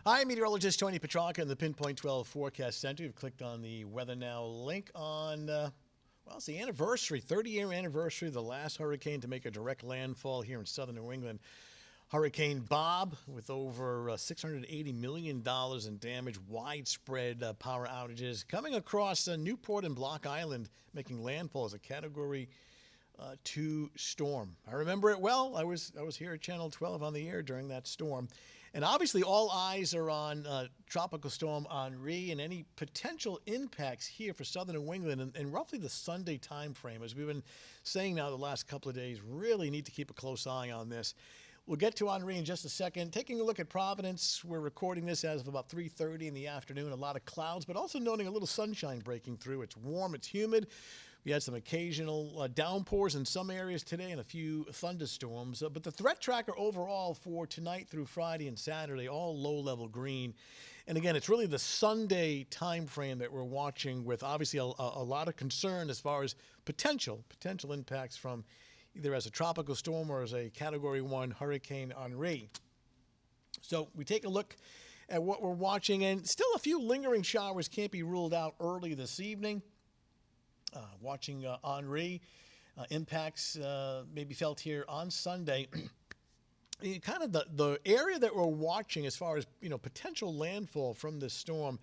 Hi, meteorologist Tony Petrarca in the Pinpoint 12 Forecast Center. You've clicked on the Weather Now link on, it's the anniversary, 30-year anniversary of the last hurricane to make a direct landfall here in southern New England. Hurricane Bob, with over $680 million in damage, widespread power outages, coming across Newport and Block Island, making landfall as a Category 2 storm. I remember it well. I was here at Channel 12 on the air during that storm. And obviously all eyes are on Tropical Storm Henri and any potential impacts here for southern New England and roughly the Sunday time frame. As we've been saying now the last couple of days, really need to keep a close eye on this. We'll get to Henri in just a second. Taking a look at Providence, we're recording this as of about 3:30 in the afternoon. A lot of clouds, but also noting a little sunshine breaking through. It's warm, it's humid. We had some occasional downpours in some areas today and a few thunderstorms. But the threat tracker overall for tonight through Friday and Saturday, all low-level green. And again, it's really the Sunday time frame that we're watching with obviously a lot of concern as far as potential impacts from either as a tropical storm or as a Category 1 Hurricane Henri. So we take a look at what we're watching, and still a few lingering showers can't be ruled out early this evening. Watching Henri, impacts may be felt here on Sunday. Kind of the area that we're watching as far as potential landfall from this storm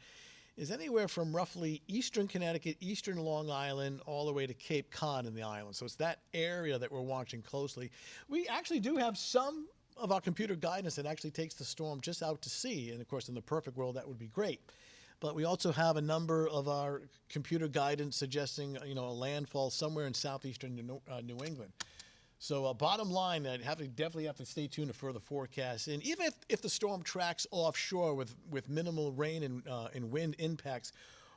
is anywhere from roughly eastern Connecticut, eastern Long Island, all the way to Cape Cod in the island. So it's that area that we're watching closely. We actually do have some of our computer guidance that actually takes the storm just out to sea. And of course, in the perfect world, that would be great. But we also have a number of our computer guidance suggesting, a landfall somewhere in southeastern New England. So bottom line, definitely have to stay tuned for the forecast. And even if the storm tracks offshore with minimal rain and wind impacts,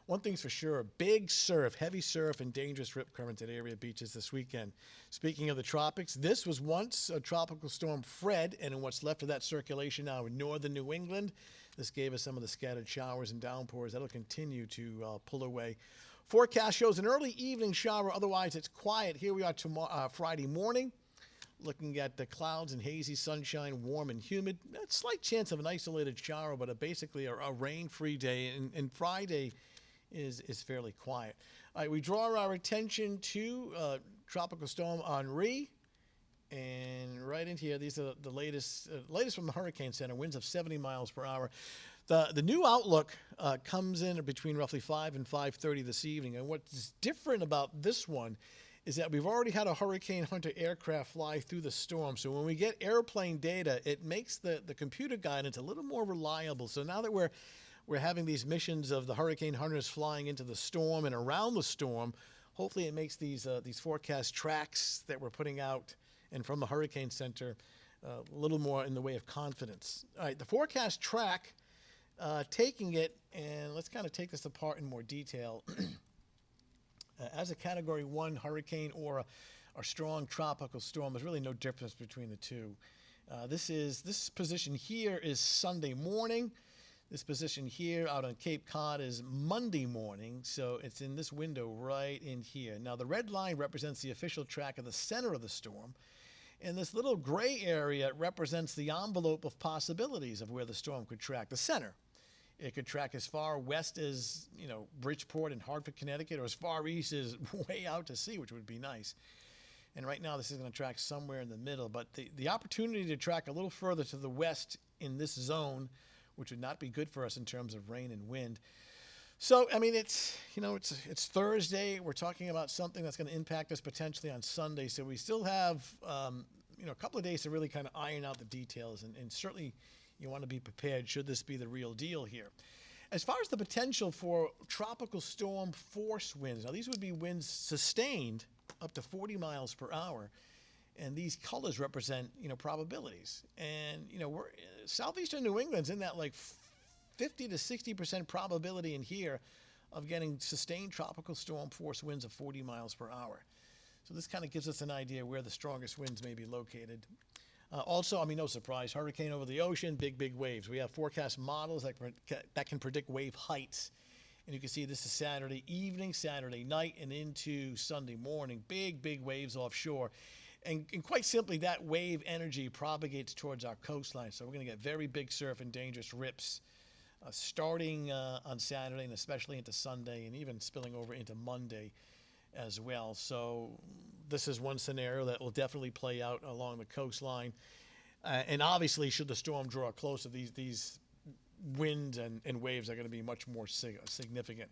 one thing's for sure, big surf, heavy surf, and dangerous rip currents at area beaches this weekend. Speaking of the tropics, this was once a tropical storm Fred, and in what's left of that circulation now in northern New England, this gave us some of the scattered showers and downpours that'll continue to pull away. Forecast shows an early evening shower. Otherwise, it's quiet. Here we are tomorrow, Friday morning, looking at the clouds and hazy sunshine, warm and humid. A slight chance of an isolated shower, but basically a rain-free day. And Friday is fairly quiet. All right, we draw our attention to Tropical Storm Henri. And right in here, these are the latest from the Hurricane Center, winds of 70 miles per hour. The new outlook comes in between roughly 5 and 5:30 this evening. And what's different about this one is that we've already had a Hurricane Hunter aircraft fly through the storm. So when we get airplane data, it makes the computer guidance a little more reliable. So now that we're having these missions of the Hurricane Hunters flying into the storm and around the storm, hopefully it makes these forecast tracks that we're putting out and from the Hurricane Center a little more in the way of confidence. All right, the forecast track, taking it, and let's kind of take this apart in more detail. As a Category 1 hurricane or a strong tropical storm, there's really no difference between the two. This position here is Sunday morning. This position here out on Cape Cod is Monday morning, so it's in this window right in here. Now, the red line represents the official track of the center of the storm, and this little gray area represents the envelope of possibilities of where the storm could track, the center. It could track as far west as, Bridgeport and Hartford, Connecticut, or as far east as way out to sea, which would be nice. And right now, this is going to track somewhere in the middle, but the opportunity to track a little further to the west in this zone, which would not be good for us in terms of rain and wind. So, it's Thursday. We're talking about something that's going to impact us potentially on Sunday. So we still have, a couple of days to really kind of iron out the details. And certainly you want to be prepared should this be the real deal here. As far as the potential for tropical storm force winds, now these would be winds sustained up to 40 miles per hour. And these colors represent, probabilities. And, we're southeastern New England's in that 50 to 60% probability in here of getting sustained tropical storm force winds of 40 miles per hour. So this kind of gives us an idea where the strongest winds may be located. Also, no surprise, hurricane over the ocean, big waves. We have forecast models that can predict wave heights. And you can see this is Saturday evening, Saturday night, and into Sunday morning. Big waves offshore. And quite simply, that wave energy propagates towards our coastline. So we're going to get very big surf and dangerous rips starting on Saturday and especially into Sunday and even spilling over into Monday as well. So this is one scenario that will definitely play out along the coastline. And obviously, should the storm draw closer, these winds and waves are going to be much more significant.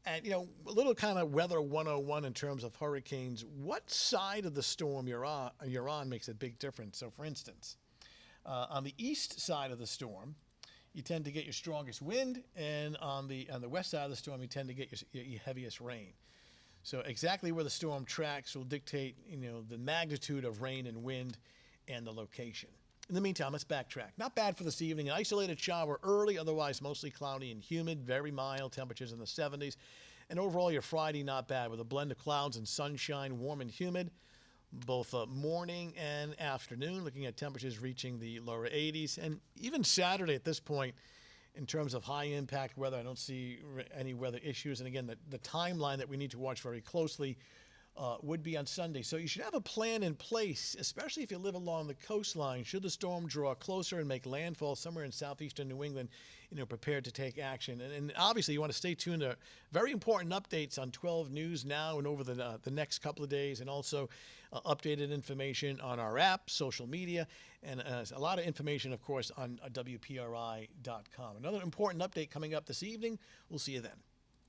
And, you know, a little kind of weather 101 in terms of hurricanes. What side of the storm you're on makes a big difference. So, for instance, on the east side of the storm, you tend to get your strongest wind, and on the west side of the storm, you tend to get your heaviest rain. So, exactly where the storm tracks will dictate, you know, the magnitude of rain and wind and the location. In the meantime, let's backtrack. Not bad for this evening. An isolated shower early, otherwise mostly cloudy and humid, very mild, temperatures in the 70s. And overall, your Friday not bad with a blend of clouds and sunshine, warm and humid, both morning and afternoon, looking at temperatures reaching the lower 80s. And even Saturday at this point, in terms of high impact weather, I don't see any weather issues. And again, the timeline that we need to watch very closely would be on Sunday. So you should have a plan in place, especially if you live along the coastline. Should the storm draw closer and make landfall somewhere in southeastern New England, you know, prepared to take action. And obviously you want to stay tuned to very important updates on 12 News now and over the next couple of days, and also updated information on our app, social media, and a lot of information, of course, on WPRI.com. Another important update coming up this evening. We'll see you then.